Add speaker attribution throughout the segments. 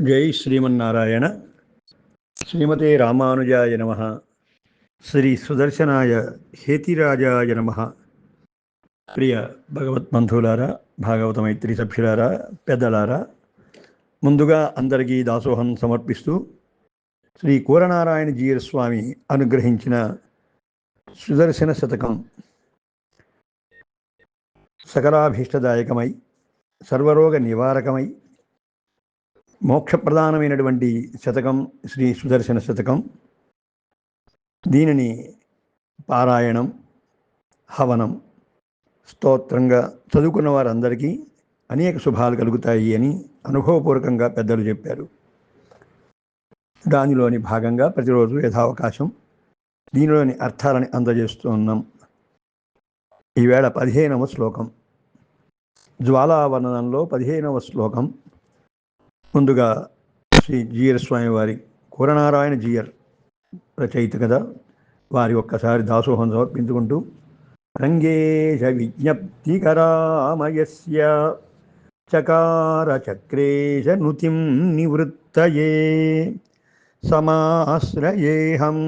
Speaker 1: జై శ్రీమన్నారాయణ. శ్రీమతే రామానుజాయ నమః. శ్రీ సుదర్శనాయ హేతిరాజాయ నమః. ప్రియ భగవద్బంధువులారా, భాగవత మైత్రి సభ్యులారా, పెద్దలారా, ముందుగా అందరికీ దాసోహం సమర్పిస్తూ శ్రీ కూరనారాయణ జీయర్ స్వామి అనుగ్రహించిన సుదర్శన శతకం సకలాభీష్టదాయకమై, సర్వరోగ నివారకమై, మోక్షప్రధానమైనటువంటి శతకం శ్రీ సుదర్శన శతకం. దీనిని పారాయణం, హవనం, స్తోత్రంగా చదువుకున్న వారందరికీ అనేక శుభాలు కలుగుతాయి అని అనుభవపూర్వకంగా పెద్దలు చెప్పారు. దానిలోని భాగంగా ప్రతిరోజు యథావకాశం దీనిలోని అర్థాలని అందజేస్తూ ఉన్నాం. ఈవేళ 15వ శ్లోకం, జ్వాలావర్ణనంలో 15వ శ్లోకం. ముందుగా శ్రీ జీయర్ స్వామి వారి, కూరనారాయణ జీయర్ రచయిత కదా, వారి ఒక్కసారి దాసోహం సమర్పించుకుంటూ రంగేశ విజ్ఞప్తికరామయస్య చకార చక్రేశ నుతిం నివృత్తయే సమాశ్రయేహం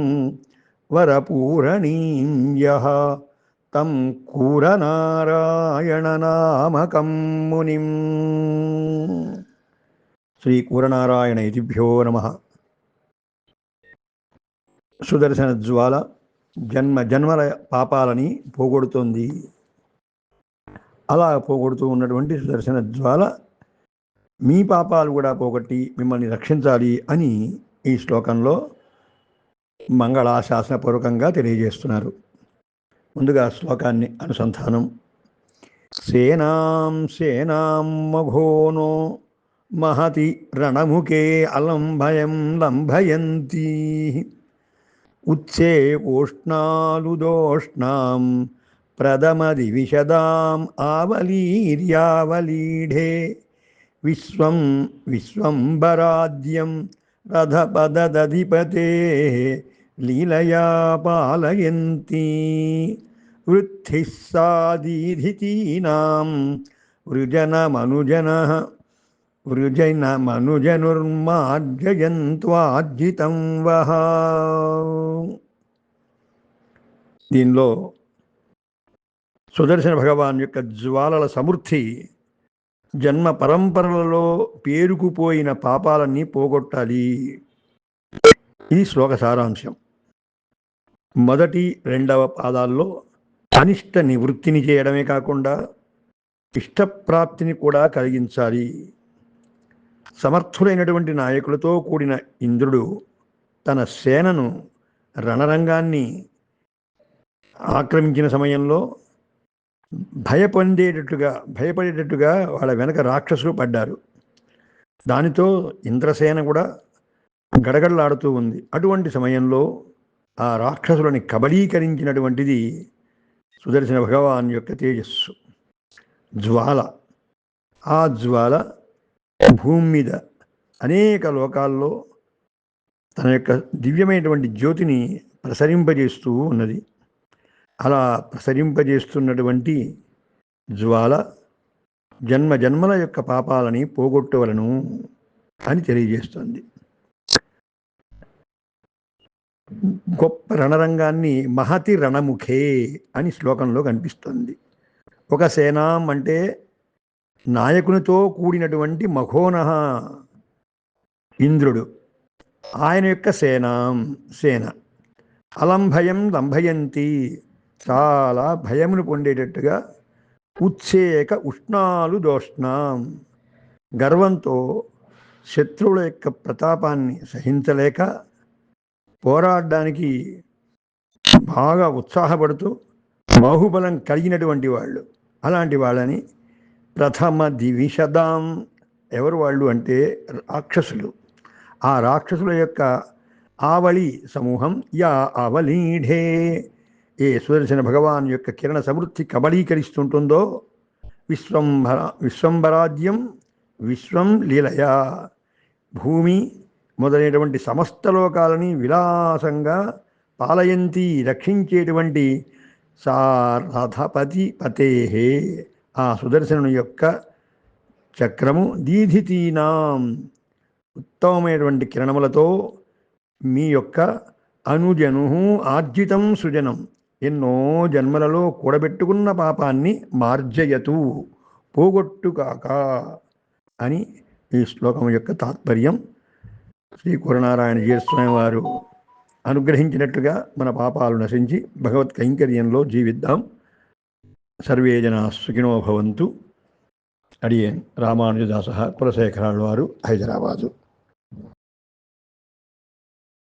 Speaker 1: వరపూరణీం యః తం కూరనారాయణనామకం మునిం. శ్రీ కూరనారాయణ ఇతిభ్యో నమః. సుదర్శన జ్వాల జన్మల పాపాలని పోగొడుతోంది. అలా పోగొడుతూ ఉన్నటువంటి సుదర్శన జ్వాల మీ పాపాలు కూడా పోగొట్టి మిమ్మల్ని రక్షించాలి అని ఈ శ్లోకంలో మంగళాశాసనపూర్వకంగా తెలియజేస్తున్నారు. ముందుగా శ్లోకాన్ని అనుసంధానం. సేనాం మఘోనో మహతి రణముఖే అలంభయం లంభయంతి ఉత్సే ఓష్ణాలుదోష్ణాం ప్రథమది విశదాం ఆవలీర్యావలీఢే విశ్వంబరాద్యం రథపదధిపతే లీలయా పాలయంతి వృద్ధిః సాదీధితీనాం వృజనమనుజనుర్మార్జయంత్వార్జితం వహ. దీనిలో సుదర్శన భగవాన్ యొక్క జ్వాలల సమృద్ధి జన్మ పరంపరలలో పేరుకుపోయిన పాపాలన్నీ పోగొట్టాలి. ఇది శ్లోక సారాంశం. మొదటి రెండవ పాదాల్లో అనిష్ట నివృత్తిని చేయడమే కాకుండా ఇష్టప్రాప్తిని కూడా కలిగించాలి. సమర్థులైనటువంటి నాయకులతో కూడిన ఇంద్రుడు తన సేనను రణరంగాన్ని ఆక్రమించిన సమయంలో భయపడేటట్టుగా వాళ్ళ వెనక రాక్షసులు పడ్డారు. దానితో ఇంద్రసేన కూడా గడగడలాడుతూ ఉంది. అటువంటి సమయంలో ఆ రాక్షసులని కబళీకరించినటువంటిది సుదర్శన భగవాన్ యొక్క తేజస్సు, జ్వాల. ఆ జ్వాల భూమి మీద అనేక లోకాల్లో తన యొక్క దివ్యమైనటువంటి జ్యోతిని ప్రసరింపజేస్తూ ఉన్నది. అలా ప్రసరింపజేస్తున్నటువంటి జ్వాల జన్మల యొక్క పాపాలని పోగొట్టవలను అని తెలియజేస్తుంది. గొప్ప రణరంగాన్ని మహతి రణముఖే అని శ్లోకంలో కనిపిస్తుంది. ఒక సేనాం అంటే నాయకునితో కూడినటువంటి మఘోనః ఇంద్రుడు, ఆయన యొక్క సేన. అలంభయం లంభయంతి, చాలా భయమును పొందేటట్టుగా. ఉత్సేక ఉష్ణాలు దోష్ణాం, గర్వంతో శత్రువుల యొక్క ప్రతాపాన్ని సహించలేక పోరాడడానికి బాగా ఉత్సాహపడుతూ బాహుబలం కలిగినటువంటి వాళ్ళు. అలాంటి వాళ్ళని ప్రథమ దివిషదాం, ఎవరు వాళ్ళు అంటే రాక్షసులు. ఆ రాక్షసుల యొక్క ఆవళి సమూహం, యా అవలీఢే, ఏ సుదర్శన భగవాన్ యొక్క కిరణ సమృద్ధి కబళీకరిస్తుంటుందో, విశ్వంబరాద్యం విశ్వం లీలయా, భూమి మొదలైనటువంటి సమస్త లోకాలని విలాసంగా పాలయంతి, రక్షించేటువంటి సారథపతి పతేహే, ఆ సుదర్శనుని యొక్క చక్రము దీధితీనాం, ఉత్తమమైనటువంటి కిరణములతో మీ యొక్క అనుజను ఆర్జితం సృజనం, ఎన్నో జన్మలలో కూడబెట్టుకున్న పాపాన్ని మార్జయతు, పోగొట్టుగాక అని ఈ శ్లోకం యొక్క తాత్పర్యం. శ్రీ కురనారాయణ జీయస్వామి వారు అనుగ్రహించినట్టుగా మన పాపాలు నశించి భగవత్ కైంకర్యంలో జీవిద్దాం. సర్వే జనా సుఖినో భవంతు. అడియేన్ రామానుజదాస కులశేఖరాలు వారు, హైదరాబాదు.